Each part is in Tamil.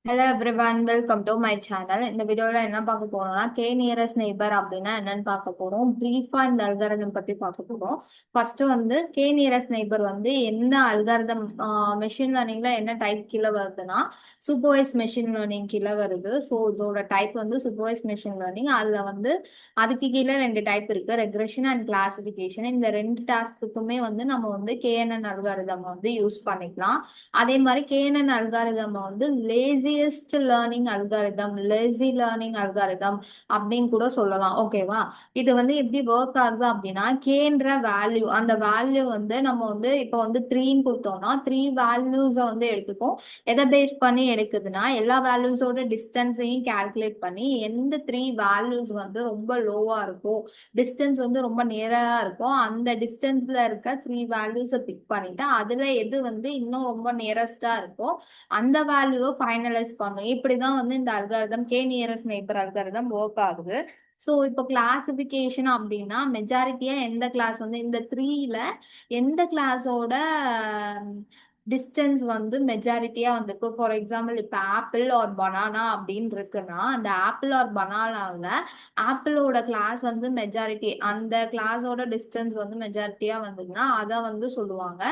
Hello everyone, welcome to my channel. இந்த வீடியோல என்ன பார்க்க போறோம்னா, கே நியரஸ்ட் நெய்பர் அப்படின்னா என்னன்னு பார்க்க போறோம். பிரீஃபா இந்த அல்காரிதம் பத்தி பார்க்க போறோம். ஃபர்ஸ்ட் வந்து கே நியரஸ்ட் நெய்பர் வந்து எந்த அல்காரிதம் மெஷின் லேர்னிங்ல என்ன டைப் கீழே வருதுன்னா சூப்பர்வைஸ் மெஷின் லேர்னிங் கீழே வருது. ஸோ இதோட டைப் வந்து சூப்பர்வைஸ் மெஷின் லேர்னிங். அதுல வந்து அதுக்கு கீழே ரெண்டு டைப் இருக்கு, ரெக்ரெஷன் அண்ட் கிளாசிபிகேஷன். இந்த ரெண்டு டாஸ்க்குமே வந்து நம்ம வந்து கேஎன்என் அல்காரிதம் வந்து யூஸ் பண்ணிக்கலாம். அதே மாதிரி கேஎன்என் அல்காரிதம் வந்து laziest learning algorithm, lazy learning algorithm அப்படின்னு கூட சொல்லலாம். ஓகேவா? இது வந்து எப்படி ஒர்க் ஆகுது அப்படின்னா, கேன்ற வேல்யூ, அந்த வேல்யூ வந்து நம்ம வந்து இப்போ வந்து த்ரீன்னு கொடுத்தோம்னா த்ரீ வேல்யூஸை வந்து எடுத்துக்கும். எதை பேஸ் பண்ணி எடுக்குதுன்னா, எல்லா வேல்யூஸோட டிஸ்டன்ஸையும் கால்குலேட் பண்ணி எந்த த்ரீ வேல்யூஸ் வந்து ரொம்ப லோவா இருக்கும், டிஸ்டன்ஸ் வந்து ரொம்ப நேரா இருக்கும், அந்த டிஸ்டன்ஸ்ல இருக்க த்ரீ வேல்யூஸை பிக் பண்ணிட்டு அதுல எது வந்து இன்னும் ரொம்ப நியரஸ்டா இருக்கோ அந்த வேல்யூவை ஃபைனலைஸ் பண்ணும். இப்படிதான் வந்து இந்த algorithm K nearest neighbour algorithm work ஆகுது. ஸோ இப்போ கிளாசிபிகேஷன் அப்படின்னா மெஜாரிட்டியா எந்த கிளாஸ் வந்து இந்த த்ரீல எந்த கிளாஸோட டிஸ்டன்ஸ் வந்து மெஜாரிட்டியா வந்திருக்கு. ஃபார் எக்ஸாம்பிள் இப்போ ஆப்பிள் ஆர் பனானா அப்படின்னு இருக்குன்னா, அந்த ஆப்பிள் ஆர் பனானாவில் ஆப்பிளோட கிளாஸ் வந்து மெஜாரிட்டி, அந்த கிளாஸோட டிஸ்டன்ஸ் வந்து மெஜாரிட்டியா வந்ததுன்னா அதை வந்து சொல்லுவாங்க.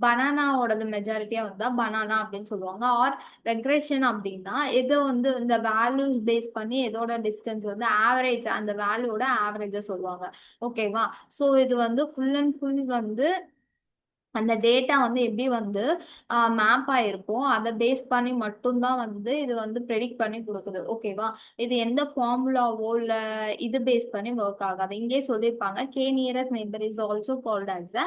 பனானாவோடது மெஜாரிட்டியா வந்தா பனானா அப்படின்னு சொல்லுவாங்க. ஆர் ரெக்ரெஷன் அப்படின்னா எதோ வந்து இந்த வேல்யூஸ் பேஸ் பண்ணி எதோட டிஸ்டன்ஸ் வந்து ஆவரேஜ், அந்த வேல்யூட ஆவரேஜா சொல்லுவாங்க. ஓகேவா? ஸோ இது வந்து ஃபுல் அண்ட் ஃபுல் வந்து அந்த டேட்டா வந்து எப்படி வந்து மேப் ஆயிருக்கும் அதை பேஸ் பண்ணி மட்டும்தான் வந்து இது வந்து ப்ரெடிக்ட் பண்ணி கொடுக்குது. ஓகேவா? இது எந்த ஃபார்முலாவோ இல்ல இது பேஸ் பண்ணி ஒர்க் ஆகாது. இங்கே சொல்லியிருப்பாங்க, K nearest neighbor is also called as the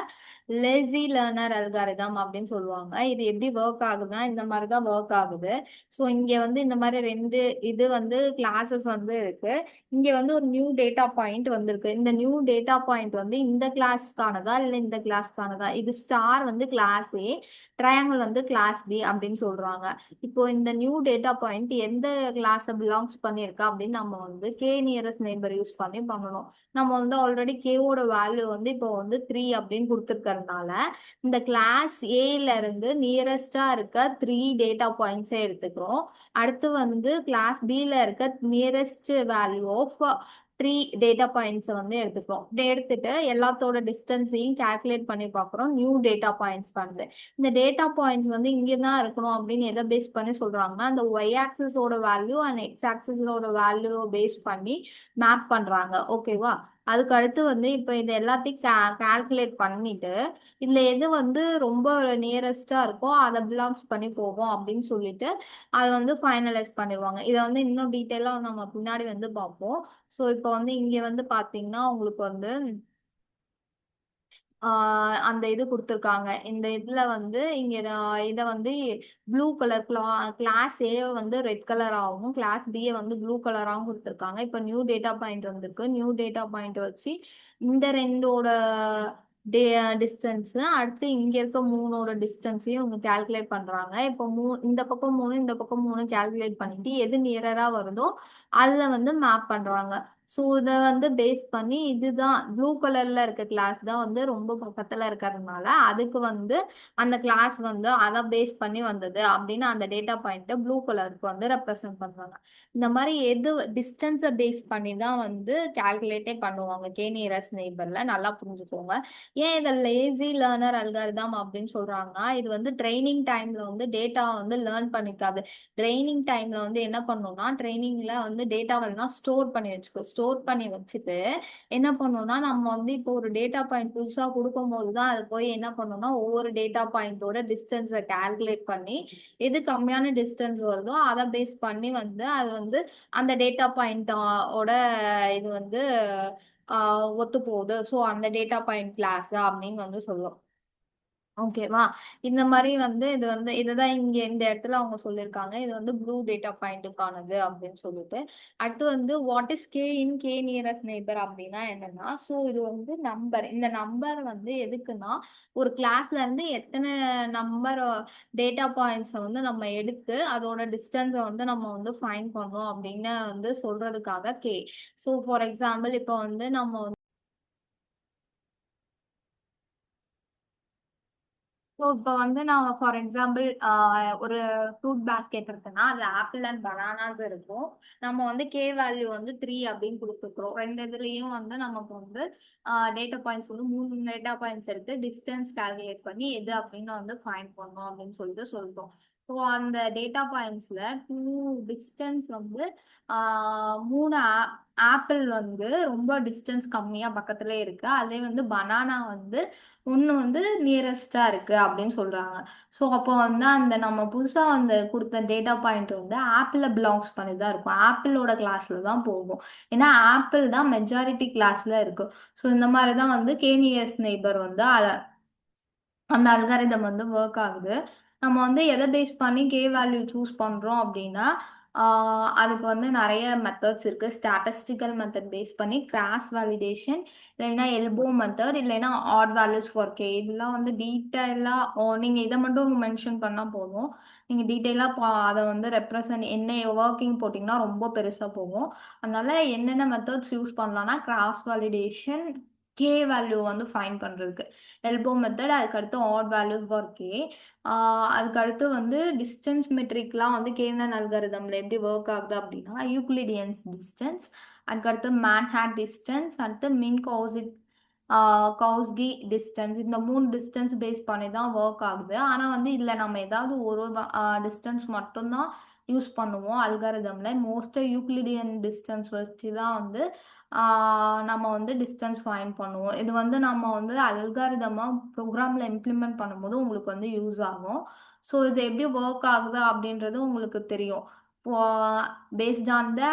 lazy learner algorithm அப்படின்னு சொல்லுவாங்க. இது எப்படி ஒர்க் ஆகுதுன்னா இந்த மாதிரி தான் ஒர்க் ஆகுது. ஸோ இங்க வந்து இந்த மாதிரி ரெண்டு இது வந்து கிளாஸஸ் வந்து இருக்கு. இங்க வந்து ஒரு நியூ டேட்டா பாயிண்ட் வந்திருக்கு. இந்த நியூ டேட்டா பாயிண்ட் வந்து இந்த கிளாஸ்க்கானதா இல்ல இந்த கிளாஸ்க்கானதா, இது ஸ்டார் வந்து கிளாஸ் ஏ, ட்ரையாங்கிள் வந்து கிளாஸ் பி அப்படின்னு சொல்றாங்க. இப்போ இந்த நியூ டேட்டா பாயிண்ட் எந்த கிளாஸ் பிலாங்ஸ் பண்ணிருக்கா அப்படின்னு நம்ம வந்து கே நியரஸ்ட் நெய்பர் யூஸ் பண்ணி பண்ணணும். நம்ம வந்து ஆல்ரெடி கேவோட வேல்யூ வந்து இப்போ வந்து த்ரீ அப்படின்னு கொடுத்துருக்கறதுனால இந்த கிளாஸ் ஏல இருந்து நியரஸ்டா இருக்க த்ரீ டேட்டா பாயிண்ட்ஸை எடுத்துக்கிறோம். அடுத்து வந்து கிளாஸ் பில இருக்க nearest value of three data பாயிண்ட்ஸை வந்து எடுத்துக்கிறோம். இப்படி எடுத்துட்டு எல்லாத்தோட டிஸ்டன்ஸையும் கால்குலேட் பண்ணி பார்க்குறோம். நியூ டேட்டா பாயிண்ட்ஸ் பண்ணுது. இந்த டேட்டா பாயிண்ட்ஸ் வந்து இங்கே தான் இருக்கணும் அப்படின்னு எதை பேஸ் பண்ணி சொல்றாங்கன்னா, அந்த ஒய் ஆக்சிஸோட வேல்யூ அண்ட் எக்ஸ் ஆக்சிஸோட வேல்யூ பேஸ் பண்ணி மேப் பண்றாங்க. ஓகேவா? அதுக்கு அடுத்து வந்து இப்போ இது எல்லாத்தையும் கால்குலேட் பண்ணிட்டு இதுல எது வந்து ரொம்ப நியரஸ்டா இருக்கோ அதை பிலாங்ஸ் பண்ணி போகும் அப்படின்னு சொல்லிட்டு அதை வந்து ஃபைனலைஸ் பண்ணிடுவாங்க. இதை வந்து இன்னும் டீட்டெயிலா நம்ம பின்னாடி வந்து பார்ப்போம். ஸோ இப்போ வந்து இங்க வந்து பாத்தீங்கன்னா உங்களுக்கு வந்து அந்த இது கொடுத்துருக்காங்க. இந்த இதுல வந்து இங்க இதை வந்து ப்ளூ கலர் கிளாஸ் ஏ வந்து ரெட் கலராகவும் கிளாஸ் பி வந்து ப்ளூ கலராகவும் கொடுத்துருக்காங்க. இப்போ நியூ டேட்டா பாயிண்ட் வந்திருக்கு. நியூ டேட்டா பாயிண்ட் வச்சு இந்த ரெண்டோட டே டிஸ்டன்ஸ் அடுத்து இங்க இருக்க மூணோட டிஸ்டன்ஸையும் இவங்க கால்குலேட் பண்றாங்க. இப்போ இந்த பக்கம் மூணு இந்த பக்கம் மூணு கால்குலேட் பண்ணிட்டு எது நியரரா வருதோ அதுல வந்து மேப் பண்றாங்க. ஸோ இதை வந்து பேஸ் பண்ணி இதுதான் ப்ளூ கலர்ல இருக்க கிளாஸ் தான் வந்து ரொம்ப பக்கத்துல இருக்கிறதுனால அதுக்கு வந்து அந்த கிளாஸ் வந்து அதை பேஸ் பண்ணி வந்தது அப்படின்னு அந்த டேட்டா பாயிண்ட்டை ப்ளூ கலருக்கு வந்து ரெப்ரசென்ட் பண்றாங்க. இந்த மாதிரி எது டிஸ்டன்ஸை பேஸ் பண்ணி தான் வந்து கால்குலேட்டே பண்ணுவாங்க கே நியரஸ்ட் நெய்பர்ல. நல்லா புரிஞ்சுக்கோங்க. ஏன் இதை லேசி லேர்னர் அல்காரிதம் அப்படின்னு சொல்றாங்கன்னா, இது வந்து ட்ரைனிங் டைம்ல வந்து டேட்டா வந்து லேர்ன் பண்ணிக்காது. ட்ரைனிங் டைம்ல வந்து என்ன பண்ணணும்னா, ட்ரைனிங்ல வந்து டேட்டாவெல்லாம் ஸ்டோர் பண்ணி வச்சுக்கோ. ஸ்டோர் பண்ணி வச்சுட்டு என்ன பண்ணணும்னா, நம்ம வந்து இப்போ ஒரு டேட்டா பாயிண்ட் புதுசா கொடுக்கும் போதுதான் அது போய் என்ன பண்ணணும்னா ஒவ்வொரு டேட்டா பாயிண்டோட டிஸ்டன்ஸை கால்குலேட் பண்ணி எது கம்மியான டிஸ்டன்ஸ் வருதோ அதை பேஸ் பண்ணி வந்து அது வந்து அந்த டேட்டா பாயிண்டோட இது வந்து ஒத்து போகுது. ஸோ அந்த டேட்டா பாயிண்ட் கிளாஸ் அப்படின்னு வந்து சொல்லுவோம். ஓகேவா? இந்த மாதிரி வந்து இது வந்து இதுதான் இங்க இந்த இடத்துல அவங்க சொல்லியிருக்காங்க. இது வந்து ப்ளூ டேட்டா பாயிண்ட்டுக்கானது அப்படின்னு சொல்லிட்டு. அடுத்து வந்து what is K in K nearest neighbour அப்படின்னா என்னன்னா, ஸோ இது வந்து நம்பர். இந்த நம்பர் வந்து எதுக்குன்னா, ஒரு கிளாஸ்ல இருந்து எத்தனை நம்பர் டேட்டா பாயிண்ட்ஸ் வந்து நம்ம எடுத்து அதோட டிஸ்டன்ஸை வந்து நம்ம வந்து ஃபைண்ட் பண்ணோம் அப்படின்னு வந்து சொல்றதுக்காக கே. ஸோ ஃபார் எக்ஸாம்பிள் இப்போ வந்து நம்ம ஸோ இப்போ வந்து நான் ஃபார் எக்ஸாம்பிள் ஒரு ஃப்ரூட் பேஸ்கெட் இருக்குன்னா அதில் ஆப்பிள் அண்ட் பனானாஸ் இருக்கும். நம்ம வந்து கே வேல்யூ வந்து 3 அப்படின்னு கொடுத்துருக்குறோம். ரெண்டு இதுலேயும் வந்து நமக்கு வந்து டேட்டா பாயிண்ட்ஸ் வந்து 3 டேட்டா பாயிண்ட்ஸ் எடுத்து டிஸ்டன்ஸ் கால்குலேட் பண்ணி எது அப்படின்னு வந்து ஃபைண்ட் பண்ணோம் அப்படின்னு சொல்லிட்டு சொல்லிட்டோம். ஸோ அந்த டேட்டா பாயிண்ட்ஸில் 2 டிஸ்டன்ஸ் வந்து 3 ஆப்பிள் வந்து ரொம்ப டிஸ்டன்ஸ் கம்மியாக பக்கத்துல இருக்கு. அதே வந்து பனானா வந்து ஒண்ணு வந்து நியரஸ்டா இருக்கு அப்படின்னு சொல்றாங்க. ஸோ அப்போ வந்து அந்த நம்ம புதுசா வந்து குடுத்த டேட்டா பாயிண்ட் வந்து ஆப்பிள்ல பிலாங்ஸ் பண்ணி தான் இருக்கும். ஆப்பிளோட கிளாஸ்ல தான் போகும். ஏன்னா ஆப்பிள் தான் மெஜாரிட்டி கிளாஸ்ல இருக்கு. ஸோ இந்த மாரி தான் வந்து கே நியரஸ்ட் நெய்பர் வந்து அந்த அல்காரிதம் வந்து ஒர்க் ஆகுது. நம்ம வந்து எத பேஸ் பண்ணி கே வேல்யூ சூஸ் பண்றோம் அப்டின்னா, அதுக்கு வந்து நெறைய மெத்தட்ஸ் இருக்கு. ஸ்டாட்டிஸ்டிக்கல் மெத்தட் பேஸ் பண்ணி கிராஸ் வேலிடேஷன், இல்லைன்னா எல்போ மெத்தட், இல்லைன்னா ஆட் வேல்யூஸ் ஃபார் கே. இதெல்லாம் வந்து டீட்டெயிலா நீங்க இத மட்டும் மென்ஷன் பண்ணா போதும். நீங்க டீட்டெயிலா அத வந்து ரெப்ரசன்ட் என்ன வொர்க்கிங் போட்டீங்கன்னா ரொம்ப பெருசா போகும். அதனால என்னென்ன மெத்தட்ஸ் யூஸ் பண்ணலாம்னா, கிராஸ் வேலிடேஷன், கே வேல்யூ வந்து ஃபைண்ட் பண்றதுக்கு. எல்போ மெத்தட், அதுக்கடுத்து ஆட் வேல்யூ ஃபார் கே. அதுக்கடுத்து வந்து டிஸ்டன்ஸ் மெட்ரிக்லாம் வந்து கேர்னல் அல்காரிதம்ல எப்படி ஒர்க் ஆகுது அப்படின்னா, யூக்ளிடியன்ஸ் டிஸ்டன்ஸ், அதுக்கடுத்து மேன்ஹாட் டிஸ்டன்ஸ், அடுத்து மின் கௌஸ்கி டிஸ்டன்ஸ். இந்த 3 டிஸ்டன்ஸ் பேஸ் பண்ணி தான் ஒர்க் ஆகுது. ஆனா வந்து இதுல நம்ம ஏதாவது ஒரு டிஸ்டன்ஸ் மட்டும் தான் யூஸ் பண்ணுவோம் அல்காரிதம்ல. மோஸ்ட்டா யூக்ளிடியன் டிஸ்டன்ஸ் வச்சு தான் வந்து நம்ம வந்து டிஸ்டன்ஸ் ஃபைண்ட் பண்ணுவோம். இது வந்து நம்ம வந்து அல்காரிதமா ப்ரோக்ராம்ல இம்ப்ளிமெண்ட் பண்ணும்போது உங்களுக்கு வந்து யூஸ் ஆகும். ஸோ இது எப்படி ஒர்க் ஆகுது அப்படின்றது உங்களுக்கு தெரியும். இப்போ based on the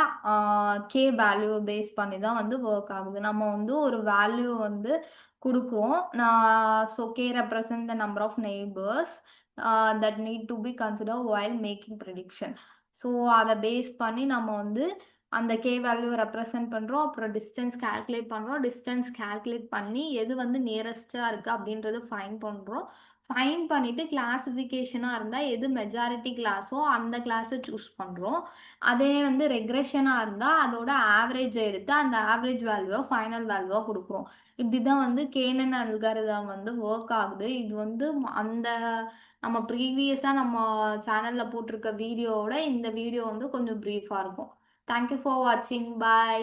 K value base பண்ணி தான் வந்து ஒர்க் ஆகுது. நம்ம வந்து ஒரு வேல்யூ வந்து குடுக்குறோம். So K represent the number of neighbors that need to be consider while making prediction. So அத பேஸ் பண்ணி நம்ம வந்து அந்த கே வேல்யூ ரெப்ரசன்ட் பண்றோம். அப்புறம் டிஸ்டன்ஸ் கால்குலேட் பண்றோம். டிஸ்டன்ஸ் கால்குலேட் பண்ணி எது வந்து நியரஸ்ட்டா இருக்கு அப்படின்றது ஃபைண்ட் பண்றோம். ஃபைண்ட் பண்ணிட்டு கிளாசிஃபிகேஷனா இருந்தா எது மெஜாரிட்டி கிளாஸோ அந்த கிளாஸ சூஸ் பண்றோம். அதே வந்து ரெக்ரெஷனா இருந்தா அதோட ஆவரேஜ் எடுத்து அந்த ஆவரேஜ் வேல்யூவ ஃபைனல் வேல்யூவா குடுக்குறோம். இப்படிதான் வந்து கேனன் அல்காரிதம் வந்து ஒர்க் ஆகுது. இது வந்து அந்த நம்ம ப்ரீவியஸா நம்ம சேனல்ல போட்டிருக்க வீடியோவோட இந்த வீடியோ வந்து கொஞ்சம் பிரீஃபா இருக்கும். Thank you for watching. Bye.